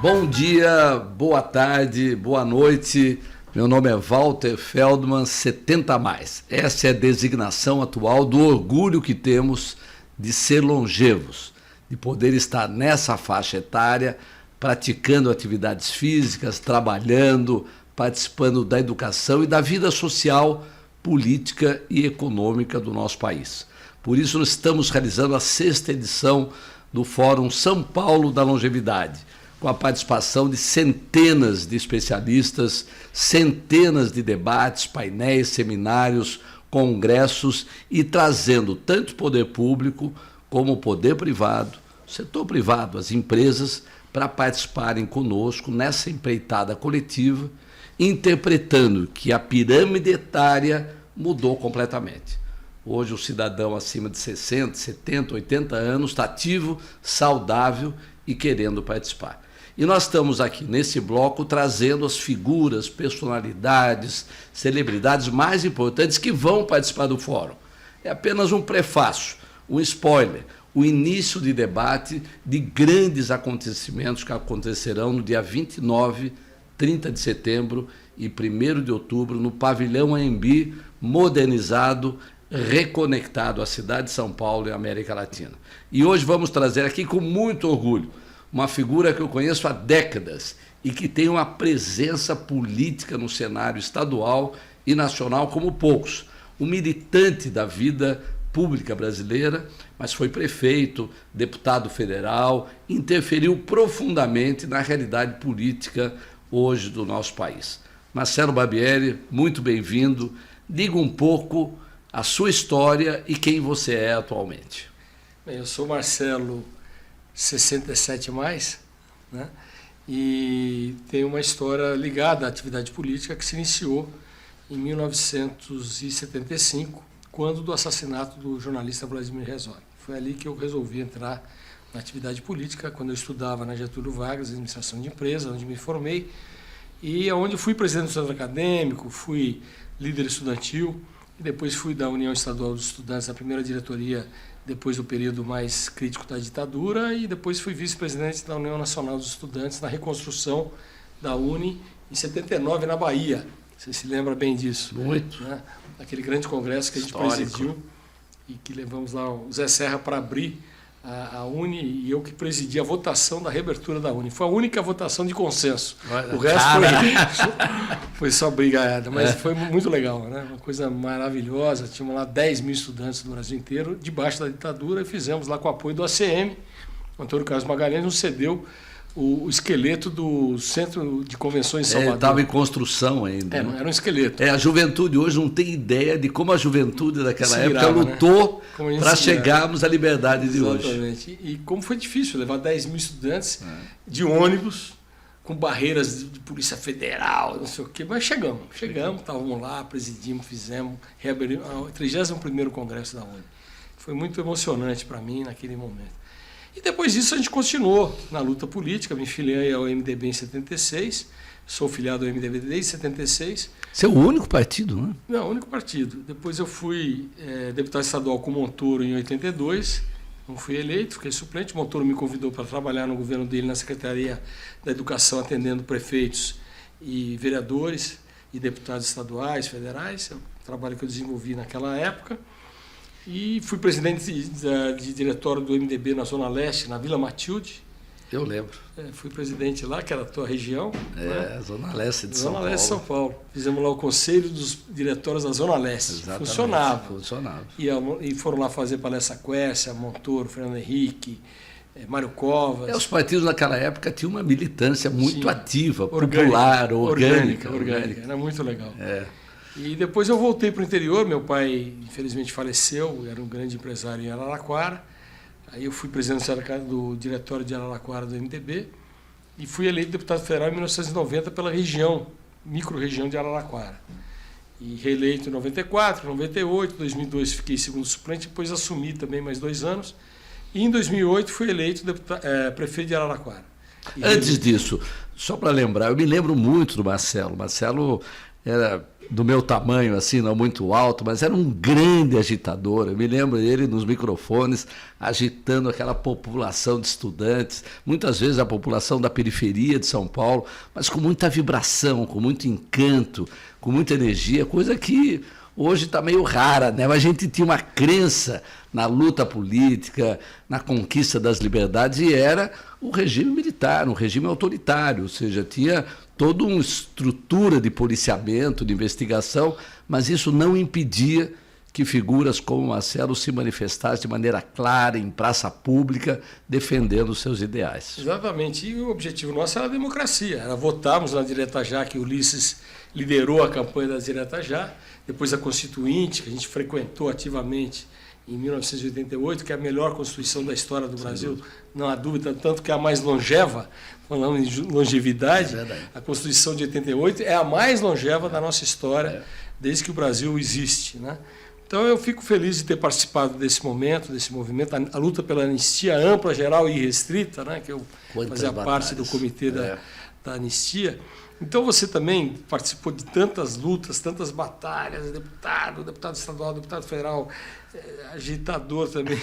Bom dia, boa tarde, boa noite. Meu nome é Walter Feldman, 70+. Essa é a designação atual do orgulho que temos de ser longevos, de poder estar nessa faixa etária, praticando atividades físicas, trabalhando, participando da educação e da vida social, política e econômica do nosso país. Por isso, nós estamos realizando a 6ª edição do Fórum São Paulo da Longevidade, com a participação de centenas de especialistas, centenas de debates, painéis, seminários, congressos e trazendo tanto o poder público como o poder privado, o setor privado, as empresas, para participarem conosco nessa empreitada coletiva, interpretando que a pirâmide etária mudou completamente. Hoje o cidadão acima de 60, 70, 80 anos está ativo, saudável e querendo participar. E nós estamos aqui nesse bloco trazendo as figuras, personalidades, celebridades mais importantes que vão participar do fórum. É apenas um prefácio, um spoiler, o início de debate de grandes acontecimentos que acontecerão no dia 29, 30 de setembro e 1º de outubro no Pavilhão AMB, modernizado, reconectado à cidade de São Paulo e à América Latina. E hoje vamos trazer aqui com muito orgulho uma figura que eu conheço há décadas e que tem uma presença política no cenário estadual e nacional como poucos. Um militante da vida pública brasileira, mas foi prefeito, deputado federal, interferiu profundamente na realidade política hoje do nosso país. Marcelo Barbieri, muito bem-vindo. Diga um pouco a sua história e quem você é atualmente. Bem, eu sou Marcelo, 67+, né? E tenho uma história ligada à atividade política que se iniciou em 1975, quando do assassinato do jornalista Vladimir Herzog. Foi ali que eu resolvi entrar na atividade política, quando eu estudava na Getúlio Vargas, administração de empresa, onde me formei, e onde fui presidente do centro acadêmico, fui líder estudantil, e depois fui da União Estadual dos Estudantes, a primeira diretoria depois do período mais crítico da ditadura, e depois fui vice-presidente da União Nacional dos Estudantes na reconstrução da Uni em 79 na Bahia. Você se lembra bem disso? Muito. Né? Aquele grande congresso que a gente presidiu e que levamos lá o Zé Serra para abrir a Uni, e eu que presidi a votação da reabertura da Uni. Foi a única votação de consenso. Olha, o resto foi só brigada, mas foi muito legal, né? Uma coisa maravilhosa. Tínhamos lá 10 mil estudantes do Brasil inteiro, debaixo da ditadura, e fizemos lá com o apoio do ACM. O Antônio Carlos Magalhães nos cedeu o esqueleto do Centro de Convenções em Salvador. Estava em construção ainda. Era um esqueleto. A juventude hoje não tem ideia de como a juventude daquela época lutou, né, para chegarmos à liberdade de hoje. Exatamente. E como foi difícil levar 10 mil estudantes de ônibus, com barreiras de Polícia Federal, não sei o quê, mas chegamos, estávamos lá, presidimos, fizemos, reabrimos o 31º Congresso da Uni. Foi muito emocionante para mim naquele momento. E depois disso a gente continuou na luta política, me filiei ao MDB em 76, sou filiado ao MDB desde 76. Você é o único partido, né? Não, o único partido. Depois eu fui deputado estadual com o Montoro em 82, não fui eleito, fiquei suplente. O Montoro me convidou para trabalhar no governo dele na Secretaria da Educação, atendendo prefeitos e vereadores e deputados estaduais, federais, é um trabalho que eu desenvolvi naquela época. E fui presidente de diretório do MDB na Zona Leste, na Vila Matilde. Eu lembro. Fui presidente lá, que era a tua região. Né? Zona Leste de São Paulo. Zona Leste de São Paulo. Fizemos lá o Conselho dos Diretórios da Zona Leste. Exatamente. Funcionava. E foram lá fazer palestra Quércia, Montoro, Fernando Henrique, Mário Covas. Os partidos naquela época tinham uma militância muito ativa, popular, orgânica. Era muito legal. E depois eu voltei para o interior, meu pai infelizmente faleceu, era um grande empresário em Araraquara. Aí eu fui presidente do diretório de Araraquara do MDB e fui eleito deputado federal em 1990 pela região, micro-região de Araraquara. E reeleito em 94, 98, 2002 fiquei segundo suplente, depois assumi também mais 2 anos. E em 2008 fui eleito prefeito de Araraquara. Antes disso, só para lembrar, eu me lembro muito do Marcelo. Marcelo era do meu tamanho, assim, não muito alto, mas era um grande agitador. Eu me lembro dele nos microfones, agitando aquela população de estudantes, muitas vezes a população da periferia de São Paulo, mas com muita vibração, com muito encanto, com muita energia, coisa que hoje está meio rara, né? Mas a gente tinha uma crença na luta política, na conquista das liberdades, e era o regime militar, um regime autoritário, ou seja, tinha toda uma estrutura de policiamento, de investigação, mas isso não impedia que figuras como Marcelo se manifestassem de maneira clara, em praça pública, defendendo os seus ideais. Exatamente, e o objetivo nosso era a democracia, era votarmos na Direta Já, que o Ulisses liderou a campanha da Direta Já, depois a Constituinte, que a gente frequentou ativamente em 1988, que é a melhor Constituição da história do Brasil, não há dúvida, tanto que é a mais longeva, falando em longevidade, a Constituição de 88 é a mais longeva da nossa história, desde que o Brasil existe, né? Então eu fico feliz de ter participado desse momento, desse movimento, a luta pela anistia ampla, geral e restrita, né? Que eu fazia parte do comitê da anistia. Então você também participou de tantas lutas, tantas batalhas, deputado estadual, deputado federal, agitador também.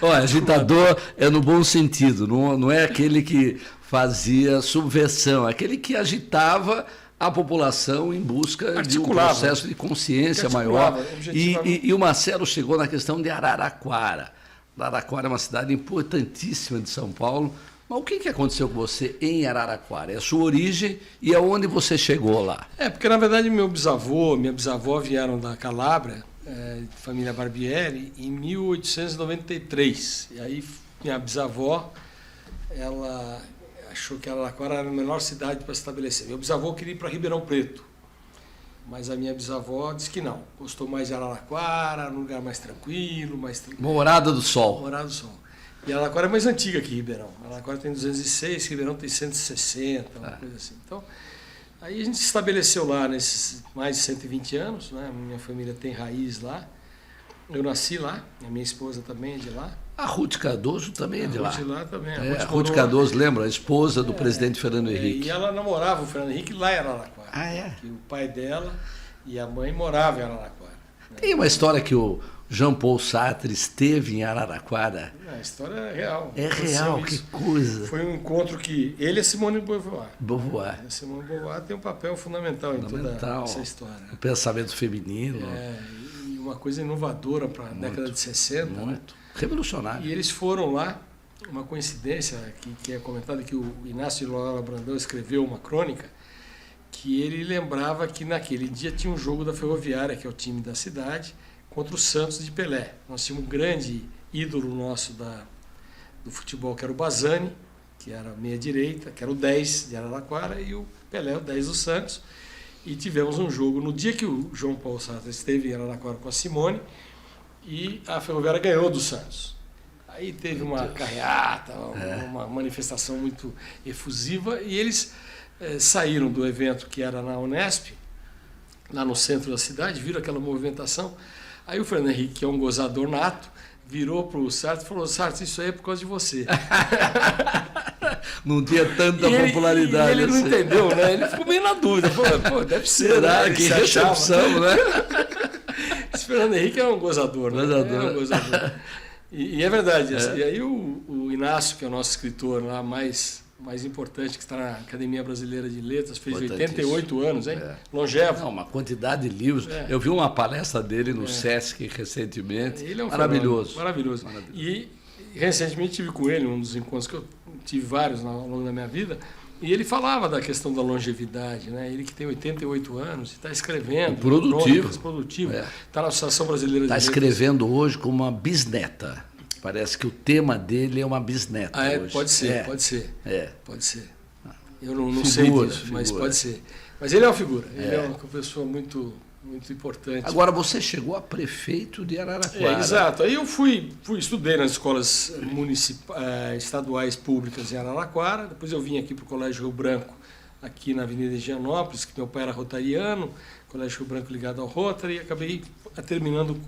Olha, agitador é no bom sentido, não é aquele que fazia subversão, é aquele que agitava a população em busca de um processo de consciência maior. E o Marcelo chegou na questão de Araraquara. Araraquara é uma cidade importantíssima de São Paulo. Mas o que aconteceu com você em Araraquara? É a sua origem e aonde você chegou lá? Porque na verdade meu bisavô, minha bisavó vieram da Calábria, família Barbieri, em 1893. E aí minha bisavó, ela achou que Araraquara era a melhor cidade para se estabelecer. Meu bisavô queria ir para Ribeirão Preto, mas a minha bisavó disse que não. Gostou mais de Araraquara, num lugar mais tranquilo, Morada do Sol. Morada do Sol. E Araraquara é mais antiga que Ribeirão. Araraquara tem 206, Ribeirão tem 160, uma coisa assim. Então, aí a gente se estabeleceu lá nesses mais de 120 anos, né? Minha família tem raiz lá. Eu nasci lá, a minha esposa também é de lá. A Ruth Cardoso também é de lá. A Ruth lá também. A Ruth Cardoso, lembra? A esposa do presidente Fernando Henrique. E ela namorava o Fernando Henrique lá em Araraquara. Que o pai dela e a mãe moravam em Araraquara. Tem uma história que o Jean Paul Sartre esteve em Araraquara. A história é real. É real, que coisa. Foi um encontro que ele e Simone de Beauvoir. A Simone de Beauvoir tem um papel fundamental em toda essa história. O pensamento feminino. E uma coisa inovadora para a década de 60. Muito. Revolucionário. E eles foram lá, uma coincidência que é comentada, que o Inácio de Loyola Brandão escreveu uma crônica, que ele lembrava que naquele dia tinha um jogo da Ferroviária, que é o time da cidade, contra o Santos de Pelé. Nós tínhamos um grande ídolo nosso do futebol, que era o Bazzani, que era meia-direita, que era o 10 de Araraquara, e o Pelé, o 10 do Santos. E tivemos um jogo no dia que o João Paulo Sartre esteve em Araraquara com a Simone, e a Ferroviária ganhou do Santos. Aí teve uma carreata, uma manifestação muito efusiva, e eles saíram do evento que era na Unesp, lá no centro da cidade, viram aquela movimentação. Aí o Fernando Henrique, que é um gozador nato, virou para o Sartre e falou: Sartre, isso aí é por causa de você. Não tinha tanta popularidade. E ele não entendeu, né? Ele ficou meio na dúvida. Falou, deve ser. Será? Que recepção, né? Esse Fernando Henrique é um gozador, né? É um gozador. E é verdade. E aí o Inácio, que é o nosso escritor lá mais importante, que está na Academia Brasileira de Letras, fez 88 anos, hein? Longevo. Não, uma quantidade de livros. Eu vi uma palestra dele no Sesc recentemente. Ele é um maravilhoso. Maravilhoso. E recentemente tive com ele, um dos encontros que eu tive vários ao longo da minha vida, e ele falava da questão da longevidade, né? Ele que tem 88 anos e está escrevendo. Produtivo. Está na Associação Brasileira de Letras. Está escrevendo hoje como uma bisneta. Parece que o tema dele é uma bisneta hoje. Pode ser. Pode ser. Eu não figura, sei disso, mas pode ser. Mas ele é uma figura, ele é uma pessoa muito importante. Agora, você chegou a prefeito de Araraquara. Exato. Aí eu estudei nas escolas estaduais públicas em Araraquara, depois eu vim aqui para o Colégio Rio Branco, aqui na Avenida Higienópolis, que meu pai era rotariano, Colégio Rio Branco ligado ao Rotary, e acabei terminando,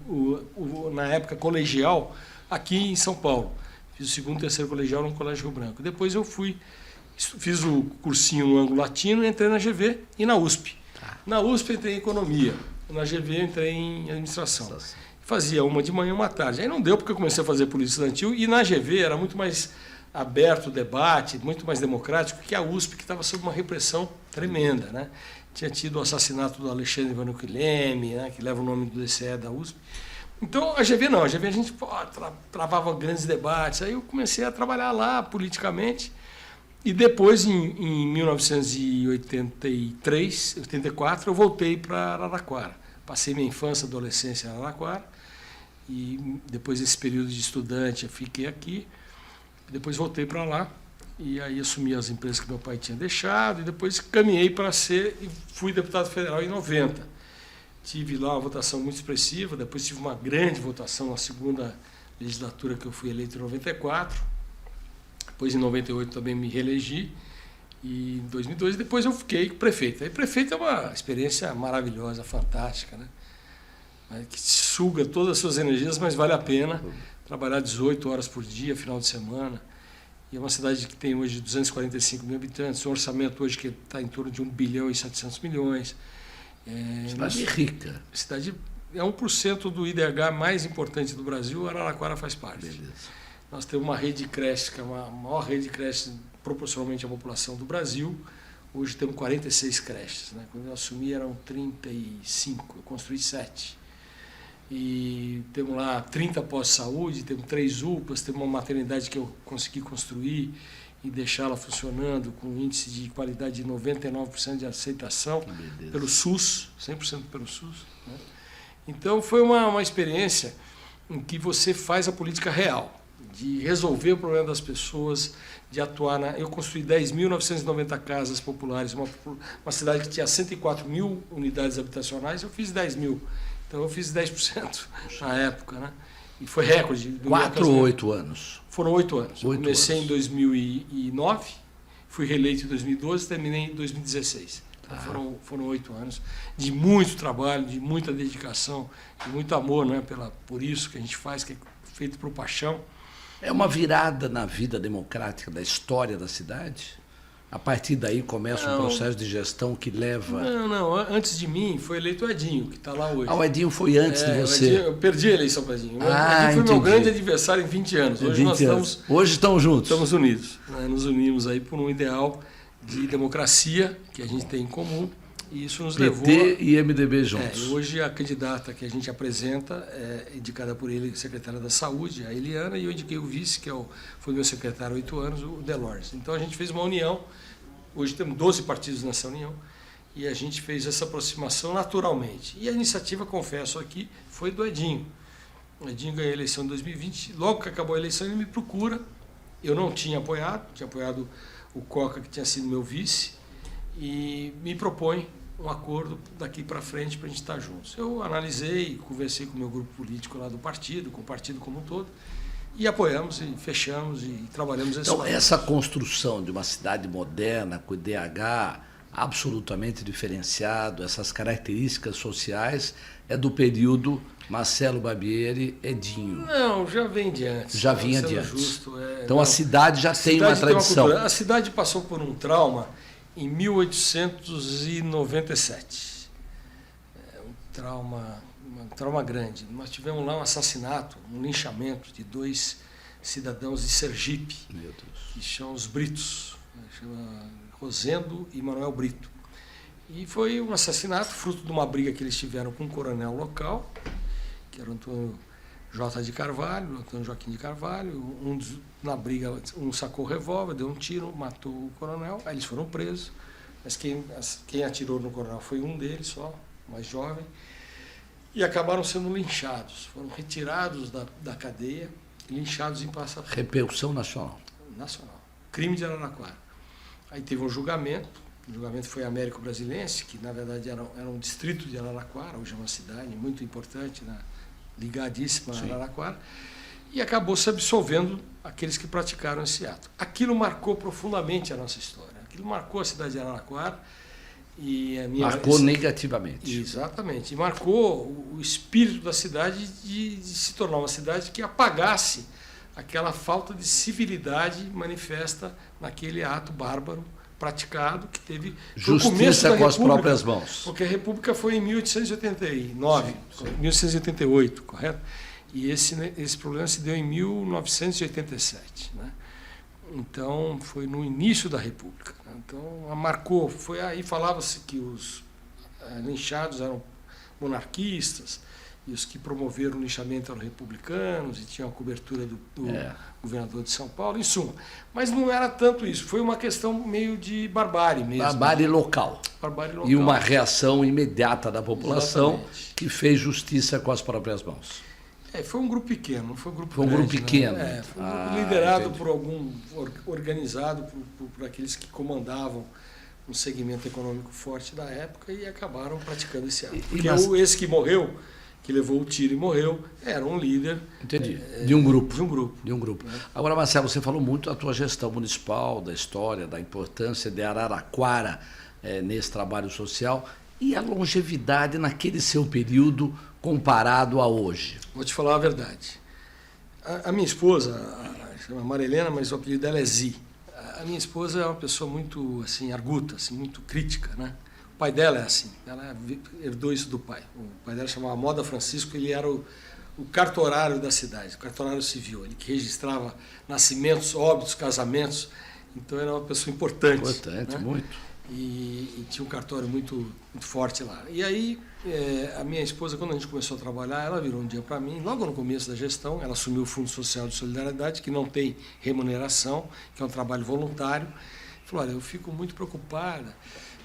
na época, colegial, aqui em São Paulo. Fiz o 2º e 3º colegial no Colégio Rio Branco. Depois eu fiz o cursinho no Anglo Latino, entrei na GV e na USP. Na USP entrei em economia, na GV entrei em administração. Fazia uma de manhã e uma à tarde. Aí não deu porque eu comecei a fazer política estudantil e na GV era muito mais aberto o debate, muito mais democrático que a USP, que estava sob uma repressão tremenda, né? Tinha tido o assassinato do Alexandre Vanucchi Leme, né, que leva o nome do DCE da USP. Então, a GV não, a GV a gente travava grandes debates. Aí eu comecei a trabalhar lá politicamente e depois, em 1983, 84, eu voltei para Araraquara. Passei minha infância e adolescência em Araraquara e depois desse período de estudante eu fiquei aqui. Depois voltei para lá e aí assumi as empresas que meu pai tinha deixado e depois caminhei para ser e fui deputado federal em 90. Tive lá uma votação muito expressiva, depois tive uma grande votação na segunda legislatura que eu fui eleito em 94. Depois em 98 também me reelegi e em 2002 depois eu fiquei prefeito. Aí prefeito é uma experiência maravilhosa, fantástica, né? Que suga todas as suas energias, mas vale a pena trabalhar 18 horas por dia, final de semana. E é uma cidade que tem hoje 245 mil habitantes, um orçamento hoje que está em torno de 1 bilhão e 700 milhões. Cidade rica. Cidade é 1% do IDH mais importante do Brasil, Araraquara faz parte. Beleza. Nós temos uma rede de creche, que é a maior rede de creches proporcionalmente à população do Brasil. Hoje temos 46 creches, né? Quando eu assumi eram 35, eu construí 7. E temos lá 30 pós-saúde, temos 3 UPAs, temos uma maternidade que eu consegui construir e deixá-la funcionando com um índice de qualidade de 99% de aceitação pelo SUS, 100% pelo SUS, né? Então foi uma experiência em que você faz a política real, de resolver o problema das pessoas, de atuar eu construí 10.990 casas populares, uma cidade que tinha 104 mil unidades habitacionais, eu fiz 10 mil. Então eu fiz 10% na época, né? E foi recorde. 4 ou 8 anos? Foram 8 anos. Eu comecei em 2009, fui reeleito em 2012, terminei em 2016. Então foram 8 anos de muito trabalho, de muita dedicação, de muito amor, né? Por isso que a gente faz, que é feito por paixão. É uma virada na vida democrática da história da cidade? A partir daí começa um processo de gestão que leva... Não. Antes de mim foi eleito o Edinho, que está lá hoje. O Edinho foi antes de você. Edinho, eu perdi a eleição para o Edinho. O Edinho foi meu grande adversário em 20 anos. Hoje Hoje estão juntos. Estamos unidos. Né? Nos unimos aí por um ideal de democracia que a gente tem em comum. E isso nos levou... PT e MDB juntos. Hoje a candidata que a gente apresenta é indicada por ele, secretária da Saúde, a Eliana, e eu indiquei o vice, que foi meu secretário há 8 anos, o Delors. Então a gente fez uma união, hoje temos 12 partidos nessa união, e a gente fez essa aproximação naturalmente. E a iniciativa, confesso aqui, foi do Edinho. O Edinho ganhou a eleição em 2020, logo que acabou a eleição ele me procura, eu não tinha apoiado o Coca, que tinha sido meu vice, e me propõe um acordo daqui para frente para a gente estar juntos. Eu analisei, conversei com o meu grupo político lá do partido, com o partido como um todo, e apoiamos e fechamos e trabalhamos esse Então, essa construção de uma cidade moderna, com IDH absolutamente diferenciado, essas características sociais, é do período Marcelo Barbieri, Edinho. Não, já vem de antes. Já vinha de antes. Justo, então, a cidade já tem uma tradição. A cidade passou por um trauma em 1897. Um trauma grande. Nós tivemos lá um assassinato, um linchamento de 2 cidadãos de Sergipe, que são os Britos, chama Rosendo e Manuel Brito. E foi um assassinato fruto de uma briga que eles tiveram com um coronel local, que era o Antônio J. de Carvalho, o Antônio Joaquim de Carvalho. Na briga, um sacou o revólver, deu um tiro, matou o coronel, aí eles foram presos, mas quem atirou no coronel foi um deles só, mais jovem, e acabaram sendo linchados, foram retirados da cadeia, linchados em praça pública. Repercussão nacional. Nacional. Crime de Araraquara. Aí teve um julgamento, o julgamento foi Américo Brasilense, que na verdade era um distrito de Araraquara, hoje é uma cidade muito importante, né? Ligadíssima a Araraquara, e acabou se absolvendo aqueles que praticaram esse ato. Aquilo marcou profundamente a nossa história, aquilo marcou a cidade de Araraquara. Marcou negativamente. Exatamente, e marcou o espírito da cidade de se tornar uma cidade que apagasse aquela falta de civilidade manifesta naquele ato bárbaro praticado, que teve justiça com as próprias mãos. Porque a República foi em 1889, sim. 1888, correto? E esse problema se deu em 1987, né? Então, foi no início da República. Né? Então, marcou. Foi aí falava-se que os linchados eram monarquistas, e os que promoveram o linchamento eram republicanos, e tinham a cobertura do governador de São Paulo, em suma. Mas não era tanto isso, foi uma questão meio de barbárie mesmo. Barbárie local. Barbárie local. E uma reação imediata da população. Exatamente. Que fez justiça com as próprias mãos. Foi um grupo pequeno, não foi um grupo grande. Foi um grupo pequeno. Né? Foi um grupo liderado por organizado por aqueles que comandavam um segmento econômico forte da época e acabaram praticando esse ato. Porque esse que morreu, que levou o tiro e morreu, era um líder. Entendi. De um grupo. De um grupo. Agora, Marcelo, você falou muito da tua gestão municipal, da história, da importância de Araraquara nesse trabalho social e a longevidade naquele seu período comparado a hoje. Vou te falar a verdade. A minha esposa, chama Marilena, mas o apelido dela é Zi. A minha esposa é uma pessoa muito assim, arguta, assim, muito crítica, né? O pai dela é assim, ela herdou isso do pai. O pai dela chamava Moda Francisco, ele era o cartorário da cidade, o cartorário civil, ele que registrava nascimentos, óbitos, casamentos, então era uma pessoa importante. Importante, né? Muito. E tinha um cartório muito forte lá. E aí, a minha esposa, quando a gente começou a trabalhar, ela virou um dia para mim, logo no começo da gestão, ela assumiu o Fundo Social de Solidariedade, que não tem remuneração, que é um trabalho voluntário. Falou, olha, eu fico muito preocupada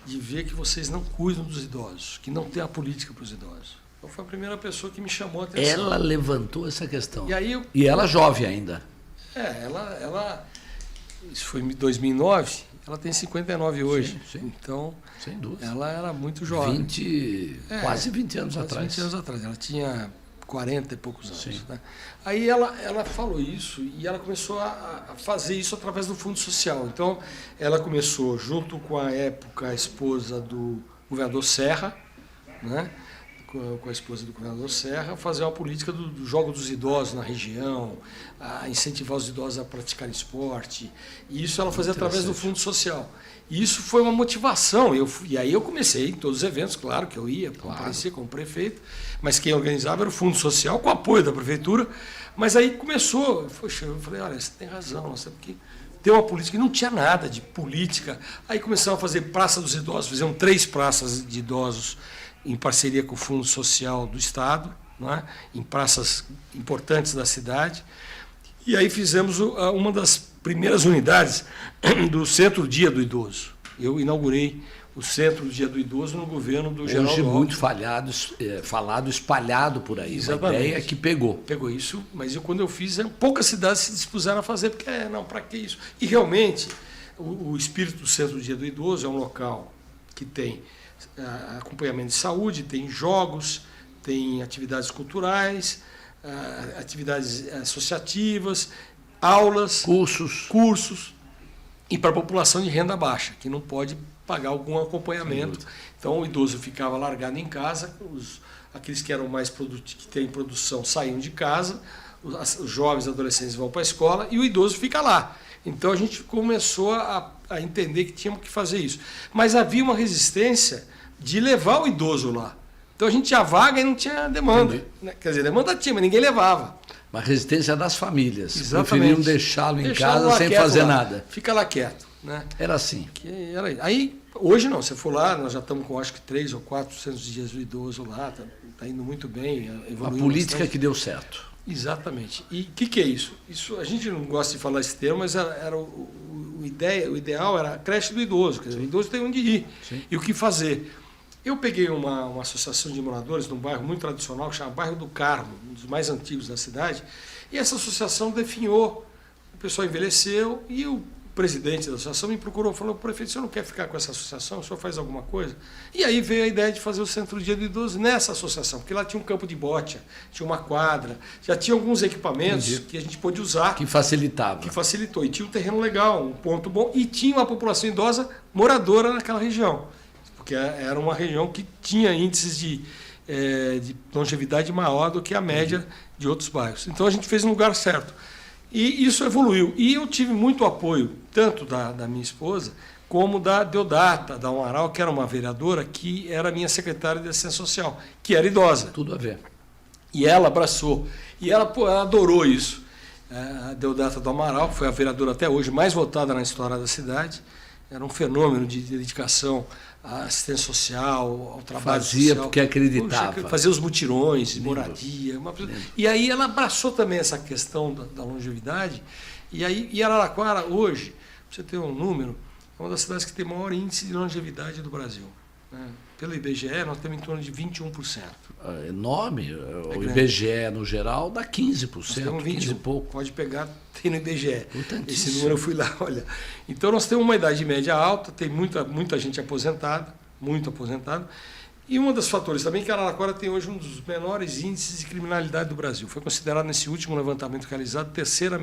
de ver que vocês não cuidam dos idosos, que não tem a política para os idosos. Então foi a primeira pessoa que me chamou a atenção. Ela levantou essa questão. E ela jovem ainda. Ela isso foi em 2009, ela tem 59 hoje. Sim. Então, sem dúvida. Ela era muito jovem. Quase 20 anos quase atrás. 20 anos atrás. Ela tinha 40 e poucos anos. Sim. Né? Aí ela falou isso e ela começou a fazer isso através do Fundo Social. Então, ela começou, junto com a esposa do governador Serra, né? Com a esposa do governador Serra, fazer uma política do jogo dos idosos na região, a incentivar os idosos a praticar esporte. E isso ela fazia através do Fundo Social. E isso foi uma motivação. E aí eu comecei em todos os eventos, claro que eu ia, comparecia como prefeito, mas quem organizava era o Fundo Social, com apoio da prefeitura. Mas aí começou, eu falei, olha, você tem razão, nós temos que ter uma política, e não tinha nada de política. Aí começamos a fazer Praça dos Idosos, fizemos 3 praças de idosos, em parceria com o Fundo Social do Estado, não é? Em praças importantes da cidade. E aí fizemos uma das primeiras unidades do Centro Dia do Idoso. Eu inaugurei o Centro Dia do Idoso no governo do Geraldo Alckmin. Hoje muito falado, espalhado por aí. Exatamente. A ideia é que pegou. Pegou isso, mas quando eu fiz, poucas cidades se dispuseram a fazer, porque, não, para que isso? E realmente, o espírito do Centro Dia do Idoso é um local que tem acompanhamento de saúde, tem jogos, tem atividades culturais, atividades associativas, aulas, cursos, e para a população de renda baixa, que não pode pagar algum acompanhamento. Então o idoso ficava largado em casa, aqueles que eram mais que têm produção saíam de casa, os jovens adolescentes vão para a escola e o idoso fica lá. Então a gente começou a entender que tínhamos que fazer isso. Mas havia uma resistência de levar o idoso lá. Então a gente tinha vaga e não tinha demanda. Né? Quer dizer, demanda tinha, mas ninguém levava. Uma resistência das famílias. Exatamente. Preferiam deixá-lo em casa sem fazer nada. Fica lá quieto. Né? Era assim. Aí, hoje não, você for lá, nós já estamos com acho que 300 ou 400 dias do idoso lá, está indo muito bem. A política bastante. Que deu certo. Exatamente. E o que é isso? Isso? A gente não gosta de falar esse termo, mas era o ideal era a creche do idoso. Quer dizer, o idoso tem onde ir. Sim. E o que fazer. Eu peguei uma associação de moradores num bairro muito tradicional, que chama Bairro do Carmo, um dos mais antigos da cidade, e essa associação definhou, o pessoal envelheceu, e o presidente da associação me procurou, falou, prefeito, o senhor não quer ficar com essa associação, o senhor faz alguma coisa? E aí veio a ideia de fazer o Centro Dia do Idoso nessa associação, porque lá tinha um campo de bote, tinha uma quadra, já tinha alguns equipamentos que a gente pôde usar. Que facilitava. Que facilitou, e tinha um terreno legal, um ponto bom, e tinha uma população idosa moradora naquela região, porque era uma região que tinha índices de longevidade maior do que a média de outros bairros. Então a gente fez no lugar certo. E isso evoluiu. E eu tive muito apoio, tanto da minha esposa, como da Deodata, da Amaral, que era uma vereadora, que era minha secretária de assistência social, que era idosa. Tudo a ver. E ela abraçou. E ela adorou isso. A Deodata do Amaral, que foi a vereadora até hoje mais votada na história da cidade, era um fenômeno de dedicação à assistência social, ao trabalho Fazia social. porque acreditava. Fazia os mutirões de Lindo. moradia. E aí ela abraçou também essa questão da longevidade. E Araraquara, hoje, para você ter um número, é uma das cidades que tem maior índice de longevidade do Brasil. Né? Pelo IBGE, nós temos em torno de 21%. É enorme. O grande. IBGE, no geral, dá 15%, Nós temos 15 e pouco. Pode pegar, tem no IBGE. Importantíssimo. Esse número eu fui lá olhar. Então nós temos uma idade média alta, tem muita gente aposentada, muito aposentada. E um dos fatores também é que Araraquara tem hoje um dos menores índices de criminalidade do Brasil. Foi considerado nesse último levantamento realizado a terceira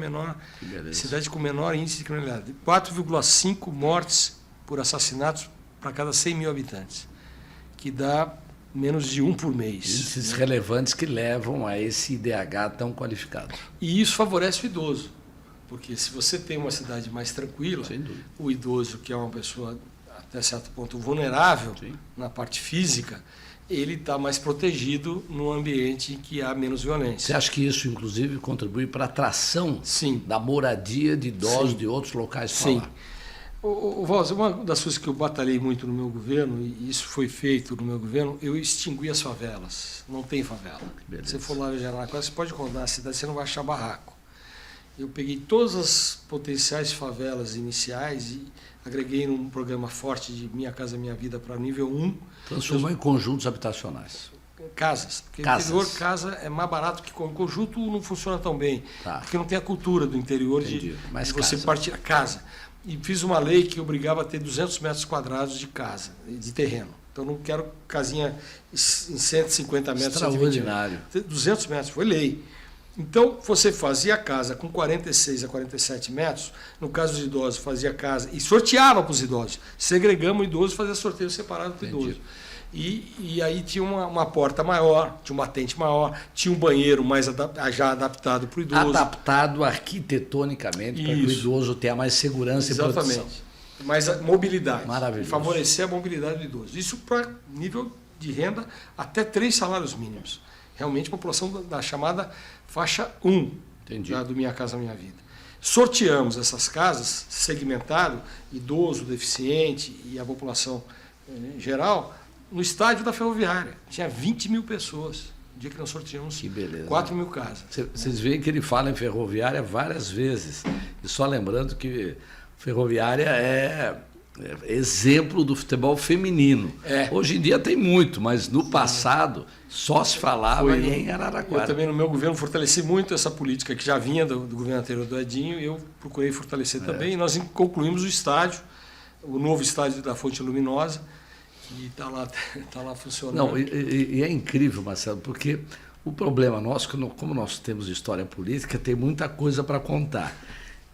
cidade com menor índice de criminalidade. 4,5 mortes por assassinatos para cada 100 mil habitantes, que dá menos de 1 por mês. Índices relevantes que levam a esse IDH tão qualificado. E isso favorece o idoso, porque se você tem uma cidade mais tranquila, o idoso, que é uma pessoa até certo ponto vulnerável, sim, na parte física, ele está mais protegido num ambiente em que há menos violência. Você acha que isso, inclusive, contribui para a atração, sim, da moradia de idosos, sim, de outros locais para lá? Valls, uma das coisas que eu batalhei muito no meu governo, e isso foi feito no meu governo, eu extingui as favelas. Não tem favela. Beleza. Se você for lá em Araraquara, você pode rodar a cidade, você não vai achar barraco. Eu peguei todas as potenciais favelas iniciais e agreguei num programa forte de Minha Casa Minha Vida para nível 1. Transformou em conjuntos habitacionais. Casas. Porque no interior, casa é mais barato que conjunto, não funciona tão bem. Tá. Porque não tem a cultura do interior de você partir a casa. E fiz uma lei que obrigava a ter 200 metros quadrados de casa, de terreno. Então, não quero casinha em 150 metros. Extraordinário. 200 metros, foi lei. Então, você fazia casa com 46 a 47 metros, no caso dos idosos, fazia casa e sorteava para os idosos. Segregamos o idoso e fazia sorteio separado para o idoso. E aí tinha uma porta maior, tinha um batente maior, tinha um banheiro mais já adaptado para o idoso. Adaptado arquitetonicamente para que o idoso tenha mais segurança. Exatamente. E proteção. Mais mobilidade. Maravilhoso. Favorecer a mobilidade do idoso. Isso para nível de renda até 3 salários mínimos. Realmente, população da chamada faixa 1 do Minha Casa Minha Vida. Sorteamos essas casas, segmentado, idoso, deficiente e a população em geral, no estádio da Ferroviária. Tinha 20 mil pessoas. No dia que nós sorteamos 4 mil casas. Vocês veem que ele fala em Ferroviária várias vezes. E só lembrando que Ferroviária é exemplo do futebol feminino. Hoje em dia tem muito, mas no passado só se falava em Araraquara. Eu também, no meu governo, fortaleci muito essa política que já vinha do governo anterior do Edinho, e eu procurei fortalecer também. E nós concluímos o estádio, o novo estádio da Fonte Luminosa, que está lá funcionando. Não, e é incrível, Marcelo, porque o problema nosso, como nós temos história política, tem muita coisa para contar.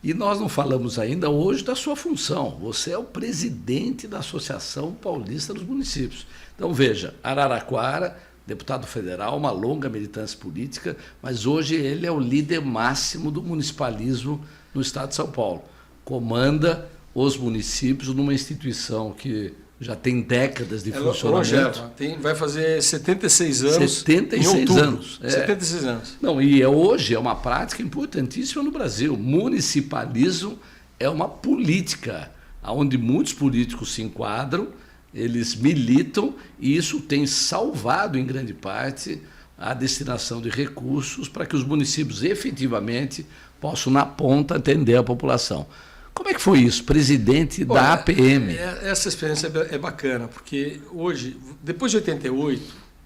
E nós não falamos ainda hoje da sua função. Você é o presidente da Associação Paulista dos Municípios. Então, veja, Araraquara, deputado federal, uma longa militância política, mas hoje ele é o líder máximo do municipalismo no estado de São Paulo. Comanda os municípios numa instituição que já tem décadas de funcionamento. Vai fazer 76 anos 76 em outubro. anos. 76 anos. Não, e hoje é uma prática importantíssima no Brasil. Municipalismo é uma política onde muitos políticos se enquadram, eles militam, e isso tem salvado, em grande parte, a destinação de recursos para que os municípios efetivamente possam, na ponta, atender a população. Como é que foi isso, presidente da APM? Essa experiência é bacana, porque hoje, depois de 88,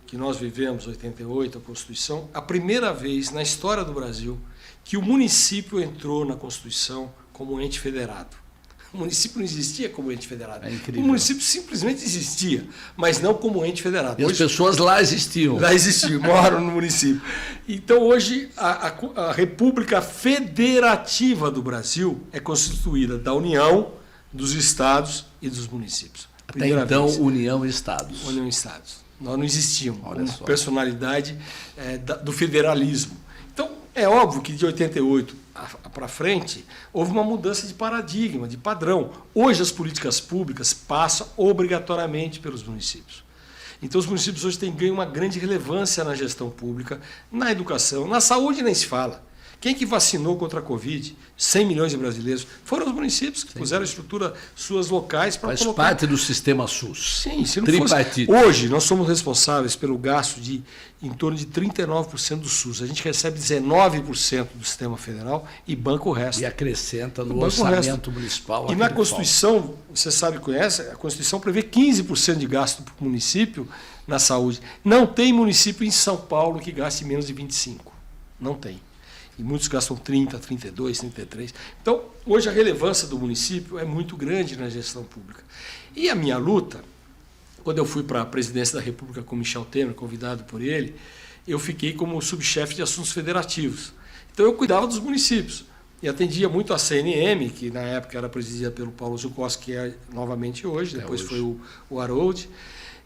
que nós vivemos 88, a Constituição, a primeira vez na história do Brasil que o município entrou na Constituição como ente federado. O município não existia como ente federado. É incrível. O município simplesmente existia, mas não como ente federado. E hoje, as pessoas lá existiam. Lá existiam, moram no município. Então, hoje, a República Federativa do Brasil é constituída da União, dos estados e dos municípios. Até então, União e Estados. União e Estados. Nós não existíamos como personalidade do federalismo. Então, é óbvio que de 88 para frente, houve uma mudança de paradigma, de padrão. Hoje as políticas públicas passam obrigatoriamente pelos municípios. Então os municípios hoje têm ganho uma grande relevância na gestão pública, na educação, na saúde nem se fala. Quem que vacinou contra a Covid? 100 milhões de brasileiros. Foram os municípios que puseram a estrutura suas locais para colocar. Faz parte do sistema SUS. Sim, se não fosse. Hoje nós somos responsáveis pelo gasto de em torno de 39% do SUS. A gente recebe 19% do sistema federal e banca o resto. E acrescenta no orçamento municipal. E na Constituição, você sabe, conhece, a Constituição prevê 15% de gasto para o município na saúde. Não tem município em São Paulo que gaste menos de 25%. Não tem. E muitos gastam 30%, 32%, 33%. Então, hoje a relevância do município é muito grande na gestão pública. E a minha luta, quando eu fui para a presidência da República com Michel Temer, convidado por ele, eu fiquei como subchefe de assuntos federativos. Então, eu cuidava dos municípios e atendia muito a CNM, que na época era presidida pelo Paulo Zuccotti, que é novamente hoje, depois foi o Harold,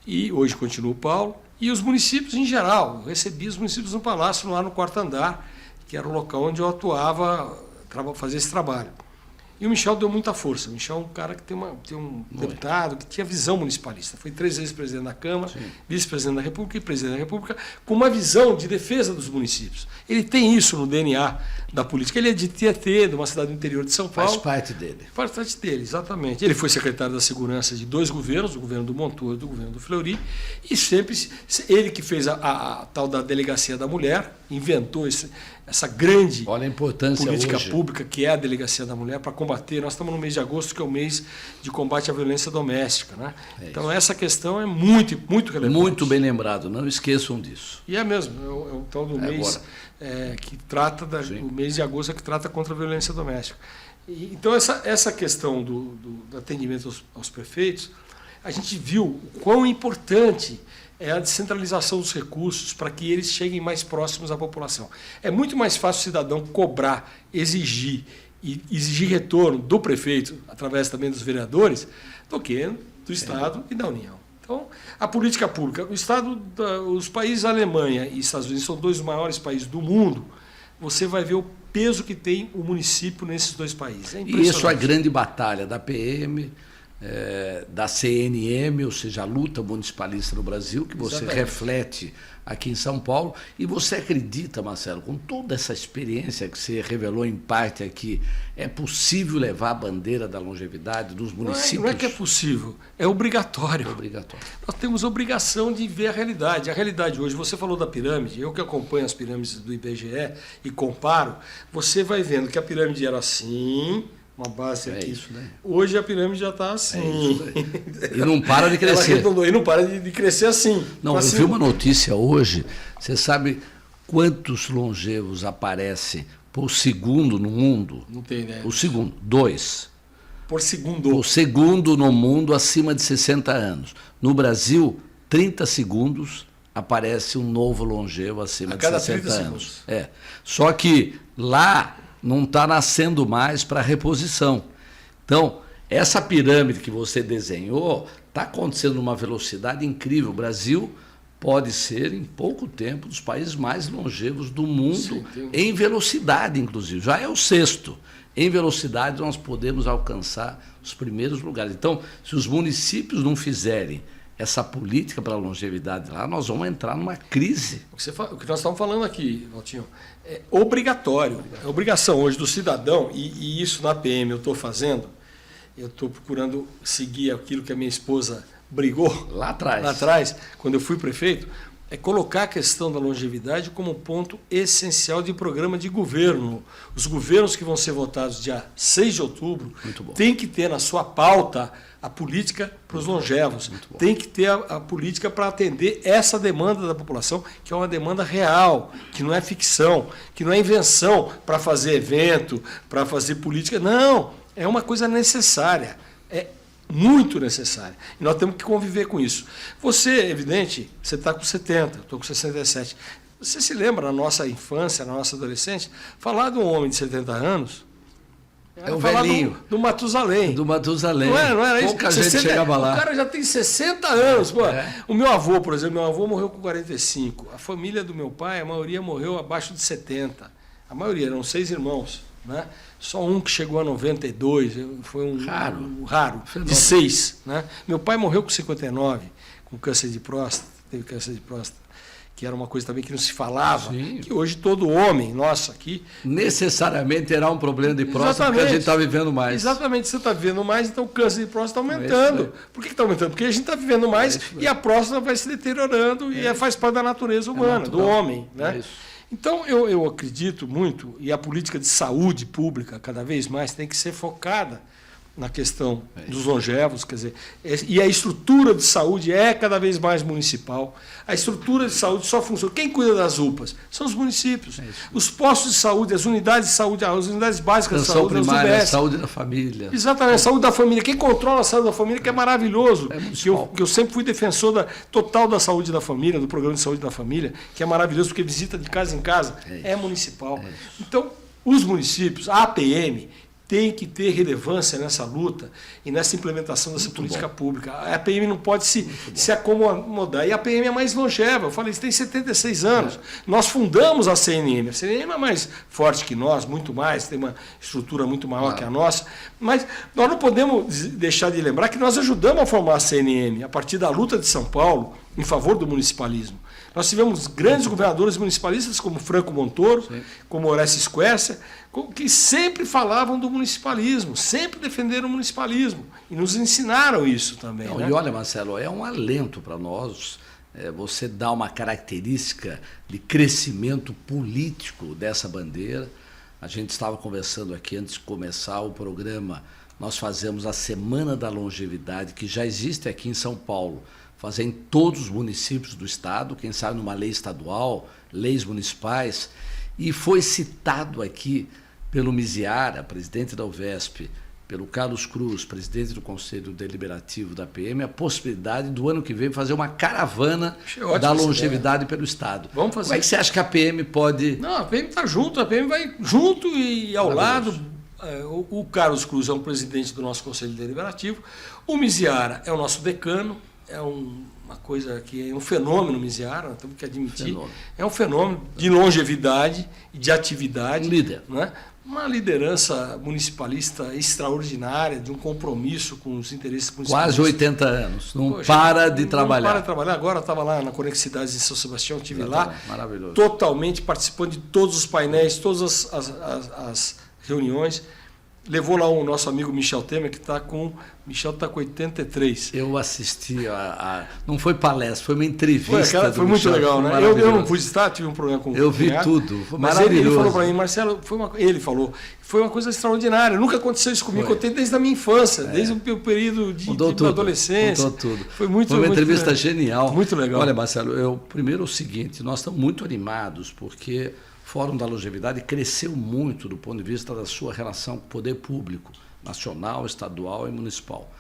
e hoje continua o Paulo, e os municípios em geral. Eu recebia os municípios no Palácio, lá no 4º andar, que era o local onde eu atuava, fazia esse trabalho. E o Michel deu muita força. O Michel é um cara que tem um deputado que tinha visão municipalista. Foi 3 vezes presidente da Câmara, vice-presidente da República e presidente da República, com uma visão de defesa dos municípios. Ele tem isso no DNA da política. Ele é de Tietê, de uma cidade do interior de São Paulo. Faz parte dele. Faz parte dele, exatamente. Ele foi secretário da Segurança de 2 governos, o governo do Montoro e do governo do Fleury, e sempre ele que fez a tal da Delegacia da Mulher, inventou essa grande política pública que é a Delegacia da Mulher para combater. Nós estamos no mês de agosto, que é o mês de combate à violência doméstica, né? Então essa questão é muito, muito relevante. Muito bem lembrado, não esqueçam disso. E é mesmo, é o tal do mês que trata o mês de agosto que trata contra a violência doméstica. Então essa questão do atendimento aos prefeitos, a gente viu o quão importante é a descentralização dos recursos para que eles cheguem mais próximos à população. É muito mais fácil o cidadão cobrar, exigir retorno do prefeito, através também dos vereadores, do que do Estado e da União. Então, a política pública, os países Alemanha e Estados Unidos são 2 dos maiores países do mundo, você vai ver o peso que tem o município nesses 2 países. É e isso é a grande batalha da PM, da CNM, ou seja, a luta municipalista no Brasil, que você reflete aqui em São Paulo. E você acredita, Marcelo, com toda essa experiência que você revelou em parte aqui, é possível levar a bandeira da longevidade dos municípios? Não é que é possível, é obrigatório. Nós temos obrigação de ver a realidade. A realidade hoje, você falou da pirâmide, eu que acompanho as pirâmides do IBGE e comparo, você vai vendo que a pirâmide era assim, uma base aqui. Isso, né? Hoje a pirâmide já está assim. E não para de crescer. E não para de crescer assim. Não, eu vi uma notícia hoje, você sabe quantos longevos aparecem por segundo no mundo? Não tem ideia. Por segundo, 2. Por segundo? Por segundo no mundo acima de 60 anos. No Brasil, 30 segundos aparece um novo longevo acima de 60 anos. Só que lá não está nascendo mais para reposição. Então, essa pirâmide que você desenhou está acontecendo numa velocidade incrível. O Brasil pode ser, em pouco tempo, dos países mais longevos do mundo, em velocidade, inclusive. Já é o 6º. Em velocidade, nós podemos alcançar os primeiros lugares. Então, se os municípios não fizerem essa política para a longevidade lá, nós vamos entrar numa crise. O que nós estamos falando aqui, Valtinho, é obrigatório. É obrigação hoje do cidadão, e isso na PM eu estou fazendo, eu estou procurando seguir aquilo que a minha esposa brigou lá atrás, quando eu fui prefeito, é colocar a questão da longevidade como ponto essencial de programa de governo. Os governos que vão ser votados dia 6 de outubro têm que ter na sua pauta a política para os longevos. Tem que ter a política para atender essa demanda da população, que é uma demanda real, que não é ficção, que não é invenção para fazer evento, para fazer política. Não, é uma coisa necessária. É muito necessária. E nós temos que conviver com isso. Você, evidente, você está com 70, eu estou com 67. Você se lembra, na nossa infância, na nossa adolescência, falar de um homem de 70 anos... É o velhinho. Do Matusalém. Do Matusalém. Não era isso? Pouca gente chegava lá. O cara já tem 60 anos. Pô. O meu avô, por exemplo, morreu com 45. A família do meu pai, a maioria morreu abaixo de 70. A maioria, eram 6 irmãos. né? Só um que chegou a 92, foi um raro de 6. Né? Meu pai morreu com 59, com câncer de próstata, teve câncer de próstata, que era uma coisa também que não se falava, sim, que hoje todo homem, nosso aqui... necessariamente terá um problema de próstata, porque a gente está vivendo mais. Exatamente, você está vivendo mais, então o câncer de próstata está aumentando. Por que está aumentando? Porque a gente está vivendo mais e a próstata vai se deteriorando e faz parte da natureza humana, do homem. Né? Então eu acredito muito, e a política de saúde pública cada vez mais tem que ser focada na questão dos longevos, quer dizer, e a estrutura de saúde é cada vez mais municipal. A estrutura de saúde só funciona. Quem cuida das UPAs? São os municípios. Os postos de saúde, as unidades de saúde, as unidades básicas de saúde, primária, a saúde da família. Exatamente, a saúde da família. Quem controla a saúde da família, que é maravilhoso. Que eu sempre fui defensor total da saúde da família, do programa de saúde da família, que é maravilhoso, porque visita de casa em casa é municipal. Então, os municípios, a APM, tem que ter relevância nessa luta e nessa implementação dessa política pública. A APM não pode se acomodar. E a APM é mais longeva. Eu falei, eles têm 76 anos. Nós fundamos a CNM. A CNM é mais forte que nós, muito mais, tem uma estrutura muito maior que a nossa. Mas nós não podemos deixar de lembrar que nós ajudamos a formar a CNM a partir da luta de São Paulo em favor do municipalismo. Nós tivemos grandes governadores municipalistas como Franco Montoro, como Orestes Quercia, que sempre falavam do municipalismo, sempre defenderam o municipalismo. E nos ensinaram isso também. Não, né? E olha, Marcelo, é um alento para nós você dar uma característica de crescimento político dessa bandeira. A gente estava conversando aqui antes de começar o programa, nós fazemos a Semana da Longevidade, que já existe aqui em São Paulo, fazer em todos os municípios do estado, quem sabe numa lei estadual, leis municipais, e foi citado aqui pelo Miziara, presidente da UVESP, pelo Carlos Cruz, presidente do Conselho Deliberativo da PM, a possibilidade do ano que vem fazer uma caravana da longevidade pelo estado. Vamos fazer. Como é que você acha que a PM pode... Não, a PM está junto, a PM vai junto e ao lado. O Carlos Cruz é um presidente do nosso Conselho Deliberativo, o Miziara é o nosso decano, é uma coisa que é um fenômeno, Miziara, nós temos que admitir. É um fenômeno de longevidade e de atividade. Um líder. Né? Uma liderança municipalista extraordinária, de um compromisso com os interesses municipais. Quase 80 anos, não para de trabalhar. Não para de trabalhar. Agora estava lá na Conexidades de São Sebastião, estive lá, maravilhoso, totalmente participando de todos os painéis, todas as reuniões. Levou lá o nosso amigo Michel Temer, que está com... Michel está com 83. Eu assisti não foi palestra, foi uma entrevista. Foi muito legal, né? Eu não pude estar, tive um problema com o Eu vi tudo, foi mas maravilhoso. Ele falou para mim, Marcelo, ele falou, foi uma coisa extraordinária, nunca aconteceu isso comigo, eu tenho desde a minha infância, desde o meu período de adolescência. Mudou tudo. Foi uma entrevista genial. Muito legal. Olha, Marcelo, primeiro é o seguinte, nós estamos muito animados, porque o Fórum da Longevidade cresceu muito do ponto de vista da sua relação com o poder público, nacional, estadual e municipal.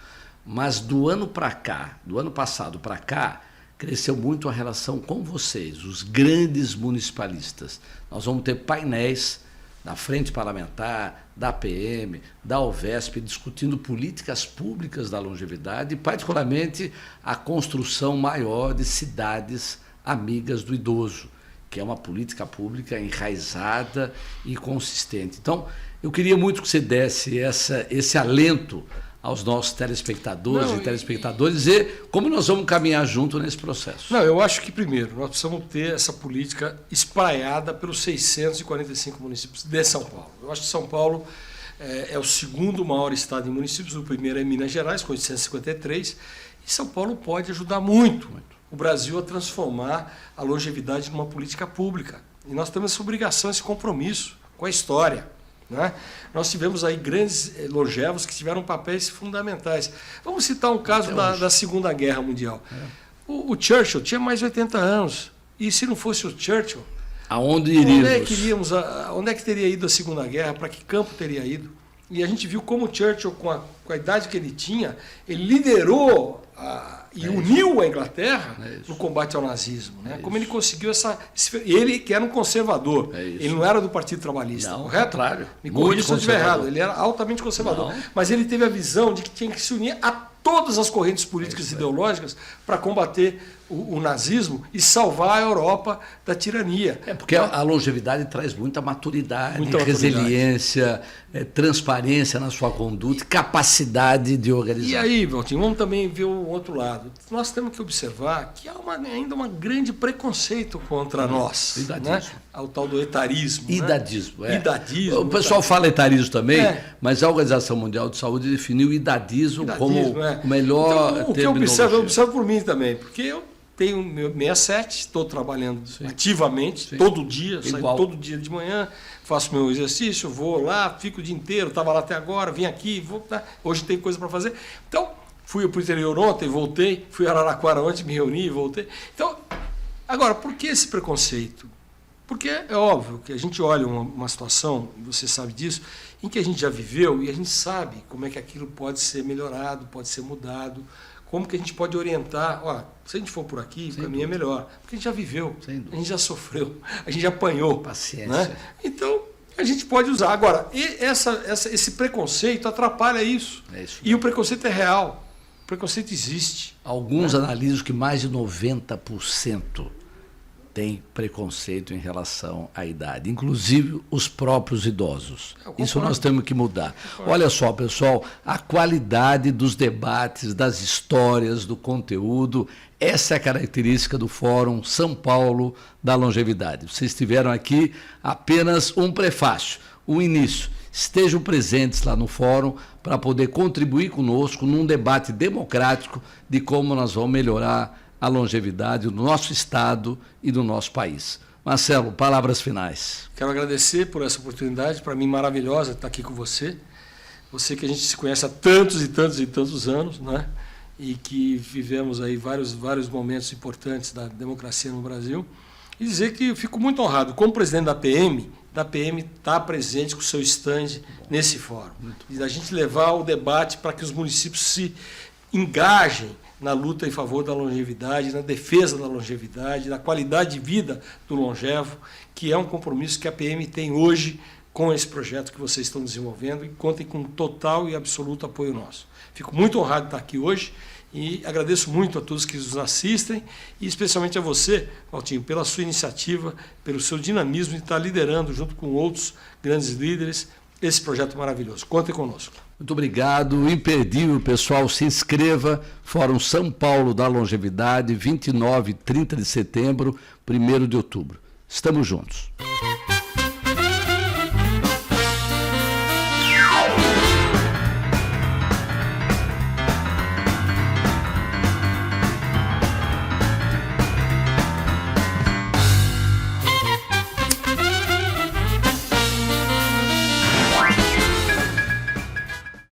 Mas do ano passado para cá, cresceu muito a relação com vocês, os grandes municipalistas. Nós vamos ter painéis da Frente Parlamentar, da PM, da UVESP, discutindo políticas públicas da longevidade e, particularmente, a construção maior de cidades amigas do idoso, que é uma política pública enraizada e consistente. Então, eu queria muito que você desse esse alento aos nossos telespectadores e telespectadoras e como nós vamos caminhar junto nesse processo. Não, eu acho que, primeiro, nós precisamos ter essa política espraiada pelos 645 municípios de São Paulo. Eu acho que São Paulo é o segundo maior estado em municípios, o primeiro é Minas Gerais, com 853, e São Paulo pode ajudar muito o Brasil a transformar a longevidade numa política pública. E nós temos essa obrigação, esse compromisso com a história. Né? Nós tivemos aí grandes longevos que tiveram papéis fundamentais. Vamos citar um caso da Segunda Guerra Mundial. O Churchill tinha mais de 80 anos. E se não fosse o Churchill, aonde iríamos? Onde é que teria ido a Segunda Guerra? Para que campo teria ido? E a gente viu como o Churchill, com a idade que ele tinha, ele liderou e uniu a Inglaterra no combate ao nazismo. Né? Como ele conseguiu ele que era um conservador, ele não era do Partido Trabalhista, não, correto? Contrário. Me corrija se eu estiver errado, ele era altamente conservador. Não. Mas ele teve a visão de que tinha que se unir a todas as correntes políticas e ideológicas para combater o nazismo e salvar a Europa da tirania. Porque a longevidade traz muita maturidade, Muita resiliência, transparência na sua conduta, capacidade de organizar. E aí, Valtinho, vamos também ver o outro lado. Nós temos que observar que há ainda um grande preconceito contra nós. Idadismo. Né? O tal do etarismo. Idadismo, né? Idadismo. O pessoal fala etarismo também, mas a Organização Mundial de Saúde definiu o idadismo como o melhor então, o que eu observo por mim também, porque eu tenho meu 67, estou trabalhando ativamente, todo dia, saio todo dia de manhã, faço meu exercício, vou lá, fico o dia inteiro, estava lá até agora, vim aqui, vou, hoje tem coisa para fazer. Então, fui para o interior ontem, voltei, fui a Araraquara ontem, me reuni e voltei. Então, agora, por que esse preconceito? Porque é óbvio que a gente olha uma situação, você sabe disso, em que a gente já viveu e a gente sabe como é que aquilo pode ser melhorado, pode ser mudado, como que a gente pode orientar, se a gente for por aqui, o caminho é melhor. Porque a gente já viveu, a gente já sofreu, a gente já apanhou. Paciência. Né? Então, a gente pode usar. Agora, esse preconceito atrapalha isso. E o preconceito é real. O preconceito existe. Alguns analisam que mais de 90% tem preconceito em relação à idade, inclusive os próprios idosos. Isso nós temos que mudar. Olha só, pessoal, a qualidade dos debates, das histórias, do conteúdo, essa é a característica do Fórum São Paulo da Longevidade. Vocês tiveram aqui apenas um prefácio, um início. Estejam presentes lá no fórum para poder contribuir conosco num debate democrático de como nós vamos melhorar a longevidade do nosso Estado e do nosso país. Marcelo, palavras finais. Quero agradecer por essa oportunidade, para mim maravilhosa estar aqui com você. Você que a gente se conhece há tantos e tantos e tantos anos, né? E que vivemos aí vários momentos importantes da democracia no Brasil. E dizer que eu fico muito honrado, como presidente da PM estar presente com o seu stand nesse fórum. E da gente levar o debate para que os municípios se engajem na luta em favor da longevidade, na defesa da longevidade, da qualidade de vida do longevo, que é um compromisso que a PM tem hoje com esse projeto que vocês estão desenvolvendo e contem com total e absoluto apoio nosso. Fico muito honrado de estar aqui hoje e agradeço muito a todos que nos assistem e especialmente a você, Valtinho, pela sua iniciativa, pelo seu dinamismo de estar liderando junto com outros grandes líderes esse projeto maravilhoso. Contem conosco. Muito obrigado, imperdível, pessoal, se inscreva, Fórum São Paulo da Longevidade, 29 e 30 de setembro, 1º de outubro. Estamos juntos.